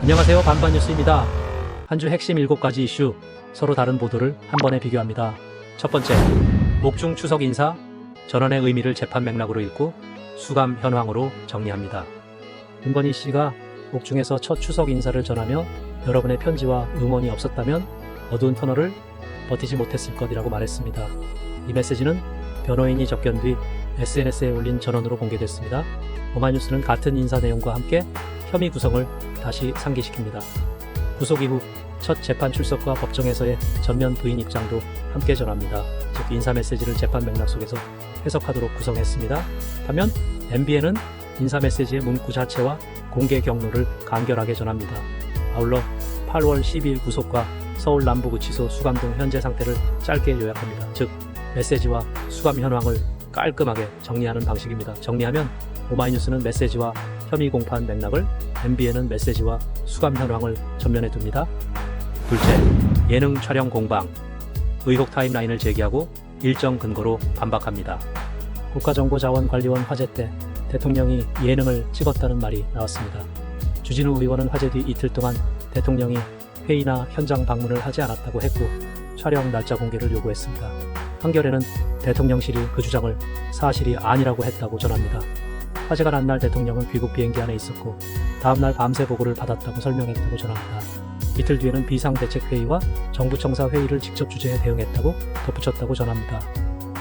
안녕하세요. 반반뉴스입니다. 한 주 핵심 7가지 이슈, 서로 다른 보도를 한 번에 비교합니다. 첫 번째, 옥중 추석 인사, 전원의 의미를 재판 맥락으로 읽고 수감 현황으로 정리합니다. 김건희 씨가 옥중에서 첫 추석 인사를 전하며 여러분의 편지와 응원이 없었다면 어두운 터널을 버티지 못했을 것이라고 말했습니다. 이 메시지는 변호인이 접견 뒤 SNS에 올린 전원으로 공개됐습니다. 오마이뉴스는 같은 인사 내용과 함께 혐의 구성을 다시 상기시킵니다. 구속 이후 첫 재판 출석과 법정에서의 전면 부인 입장도 함께 전합니다. 즉 인사 메시지를 재판 맥락 속에서 해석하도록 구성했습니다. 반면 MBN은 인사 메시지의 문구 자체와 공개 경로를 간결하게 전합니다. 아울러 8월 12일 구속과 서울 남부구치소 수감 등 현재 상태를 짧게 요약합니다. 즉 메시지와 수감 현황을 깔끔하게 정리하는 방식입니다. 정리하면 오마이뉴스는 메시지와 혐의 공판 맥락을, MBN은 메시지와 수감 현황을 전면에 둡니다. 둘째, 예능 촬영 공방, 의혹 타임라인을 제기하고 일정 근거로 반박합니다. 국가정보자원관리원 화재 때 대통령이 예능을 찍었다는 말이 나왔습니다. 주진우 의원은 화재 뒤 이틀 동안 대통령이 회의나 현장 방문을 하지 않았다고 했고 촬영 날짜 공개를 요구했습니다. 한겨레는 대통령실이 그 주장을 사실이 아니라고 했다고 전합니다. 화재가 난 날 대통령은 귀국 비행기 안에 있었고 다음날 밤새 보고를 받았다고 설명했다고 전합니다. 이틀 뒤에는 비상대책회의와 정부청사 회의를 직접 주재해 대응했다고 덧붙였다고 전합니다.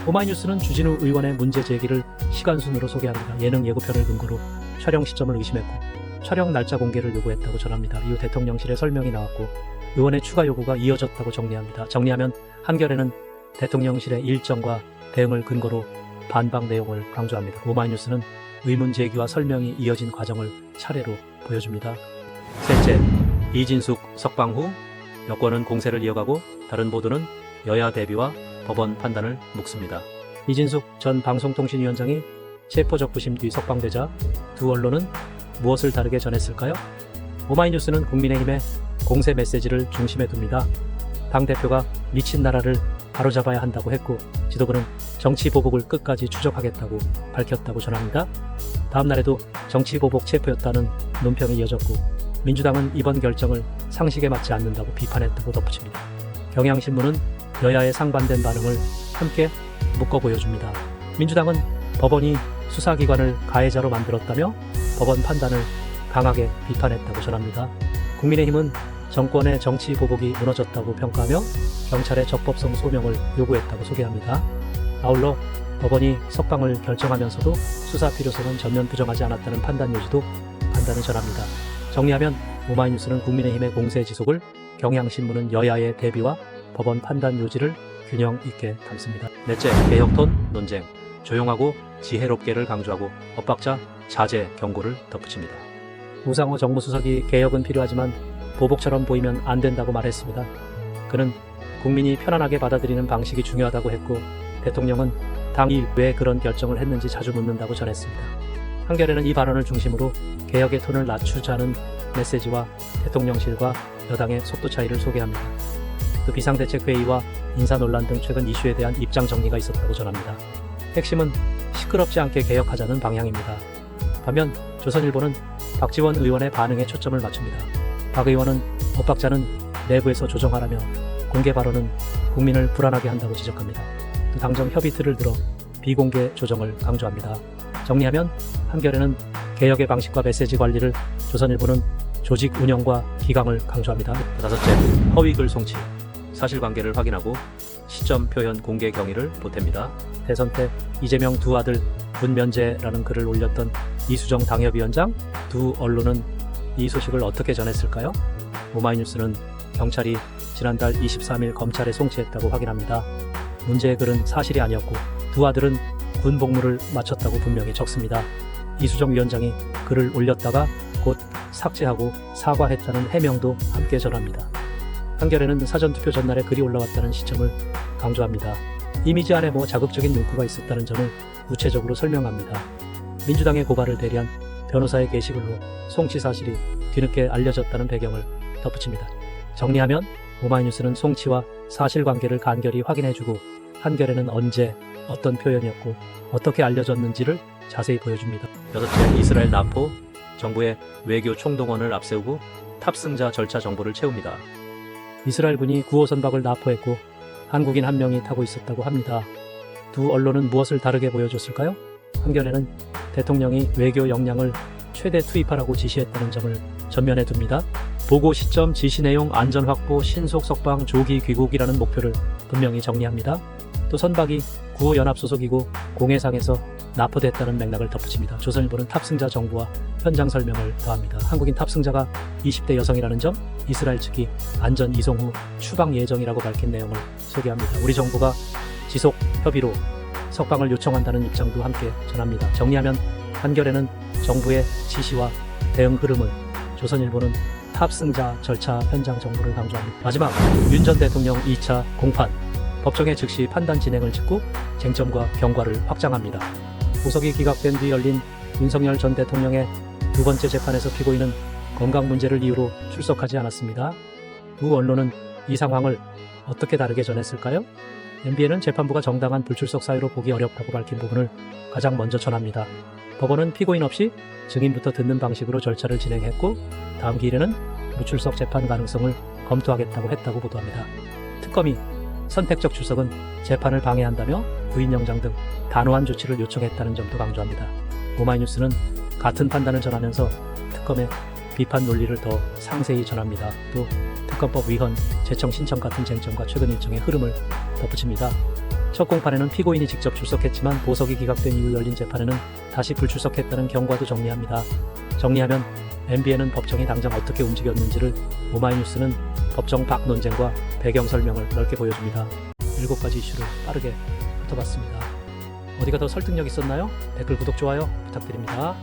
오마이뉴스는 주진우 의원의 문제 제기를 시간순으로 소개합니다. 예능 예고편을 근거로 촬영 시점을 의심했고 촬영 날짜 공개를 요구했다고 전합니다. 이후 대통령실의 설명이 나왔고 의원의 추가 요구가 이어졌다고 정리합니다. 정리하면 한겨레는 대통령실의 일정과 대응을 근거로 반박 내용을 강조합니다. 오마이뉴스는 의문 제기와 설명이 이어진 과정을 차례로 보여줍니다. 셋째, 이진숙 석방 후 여권은 공세를 이어가고 다른 보도는 여야 대비와 법원 판단을 묻습니다. 이진숙 전 방송통신위원장이 체포적부심 뒤 석방되자 두 언론은 무엇을 다르게 전했을까요? 오마이뉴스는 국민의힘의 공세 메시지를 중심에 둡니다. 당대표가 미친 나라를 바로잡아야 한다고 했고 지도부는 정치 보복을 끝까지 추적하겠다고 밝혔다고 전합니다. 다음 날에도 정치 보복 체포였다는 논평이 이어졌고 민주당은 이번 결정을 상식에 맞지 않는다고 비판했다고 덧붙입니다. 경향신문은 여야의 상반된 반응을 함께 묶어 보여줍니다. 민주당은 법원이 수사기관을 가해자로 만들었다며 법원 판단을 강하게 비판했다고 전합니다. 국민의힘은 정권의 정치 보복이 무너졌다고 평가하며 경찰의 적법성 소명을 요구했다고 소개합니다. 아울러 법원이 석방을 결정하면서도 수사 필요성은 전면 부정하지 않았다는 판단 여지도 판단을 전합니다. 정리하면 오마이뉴스는 국민의힘의 공세 지속을, 경향신문은 여야의 대비와 법원 판단 요지를 균형 있게 담습니다. 넷째, 개혁톤 논쟁, 조용하고 지혜롭게를 강조하고 엇박자, 자제, 경고를 덧붙입니다. 우상호 정무수석이 개혁은 필요하지만 보복처럼 보이면 안 된다고 말했습니다. 그는 국민이 편안하게 받아들이는 방식이 중요하다고 했고 대통령은 당이 왜 그런 결정을 했는지 자주 묻는다고 전했습니다. 한겨레는 이 발언을 중심으로 개혁의 톤을 낮추자는 메시지와 대통령실과 여당의 속도 차이를 소개합니다. 또 비상대책회의와 인사 논란 등 최근 이슈에 대한 입장 정리가 있었다고 전합니다. 핵심은 시끄럽지 않게 개혁하자는 방향입니다. 반면 조선일보는 박지원 의원의 반응에 초점을 맞춥니다. 박 의원은 엇박자는 내부에서 조정하라며 공개 발언은 국민을 불안하게 한다고 지적합니다. 또 당정 협의 틀을 들어 비공개 조정을 강조합니다. 정리하면 한겨레는 개혁의 방식과 메시지 관리를, 조선일보는 조직 운영과 기강을 강조합니다. 다섯째, 허위글 송치, 사실관계를 확인하고 시점 표현 공개 경위를 보탭니다. 대선 때 이재명 두 아들 군면제라는 글을 올렸던 이수정 당협위원장, 두 언론은 이 소식을 어떻게 전했을까요? 오마이뉴스는 경찰이 지난달 23일 검찰에 송치했다고 확인합니다. 문제의 글은 사실이 아니었고 두 아들은 군 복무를 마쳤다고 분명히 적습니다. 이수정 위원장이 글을 올렸다가 곧 삭제하고 사과했다는 해명도 함께 전합니다. 한겨레는 사전투표 전날에 글이 올라왔다는 시점을 강조합니다. 이미지 안에 자극적인 문구가 있었다는 점을 구체적으로 설명합니다. 민주당의 고발을 대리한 변호사의 게시글로 송치 사실이 뒤늦게 알려졌다는 배경을 덧붙입니다. 정리하면 오마이뉴스는 송치와 사실관계를 간결히 확인해주고 한겨레는 언제 어떤 표현이었고 어떻게 알려졌는지를 자세히 보여줍니다. 여섯째, 이스라엘 남포, 정부의 외교 총동원을 앞세우고 탑승자 절차 정보를 채웁니다. 이스라엘군이 9호 선박을 납포했고 한국인 한 명이 타고 있었다고 합니다. 두 언론은 무엇을 다르게 보여줬을까요? 한겨레는 대통령이 외교 역량을 최대 투입하라고 지시했다는 점을 전면에 둡니다. 보고 시점, 지시 내용, 안전 확보, 신속 석방, 조기 귀국이라는 목표를 분명히 정리합니다. 또 선박이 9호 연합 소속이고 공해상에서 납포됐다는 맥락을 덧붙입니다. 조선일보는 탑승자 정보와 현장 설명을 더합니다. 한국인 탑승자가 20대 여성이라는 점, 이스라엘 측이 안전 이송 후 추방 예정이라고 밝힌 내용을 소개합니다. 우리 정부가 지속 협의로 석방을 요청한다는 입장도 함께 전합니다. 정리하면 한겨레는 정부의 지시와 대응 흐름을, 조선일보는 탑승자 절차 현장 정보를 강조합니다. 마지막, 윤 전 대통령 2차 공판, 법정에 즉시 판단 진행을 짓고 쟁점과 경과를 확장합니다. 보석이 기각된 뒤 열린 윤석열 전 대통령의 두 번째 재판에서 피고인은 건강 문제를 이유로 출석하지 않았습니다. 두 언론은 이 상황을 어떻게 다르게 전했을까요? MBN은 재판부가 정당한 불출석 사유로 보기 어렵다고 밝힌 부분을 가장 먼저 전합니다. 법원은 피고인 없이 증인부터 듣는 방식으로 절차를 진행했고 다음 기일에는 무출석 재판 가능성을 검토하겠다고 했다고 보도합니다. 특검이 선택적 출석은 재판을 방해한다며 구인영장 등 단호한 조치를 요청했다는 점도 강조합니다. 오마이뉴스는 같은 판단을 전하면서 특검의 비판 논리를 더 상세히 전합니다. 또 특검법 위헌, 재청 신청 같은 쟁점과 최근 일정의 흐름을 덧붙입니다. 첫 공판에는 피고인이 직접 출석했지만 보석이 기각된 이후 열린 재판에는 다시 불출석했다는 경과도 정리합니다. 정리하면 MBN은 법정이 당장 어떻게 움직였는지를, 오마이뉴스는 법정 밖 논쟁과 배경 설명을 넓게 보여줍니다. 7가지 이슈를 빠르게 훑어봤습니다. 어디가 더 설득력 있었나요? 댓글, 구독, 좋아요 부탁드립니다.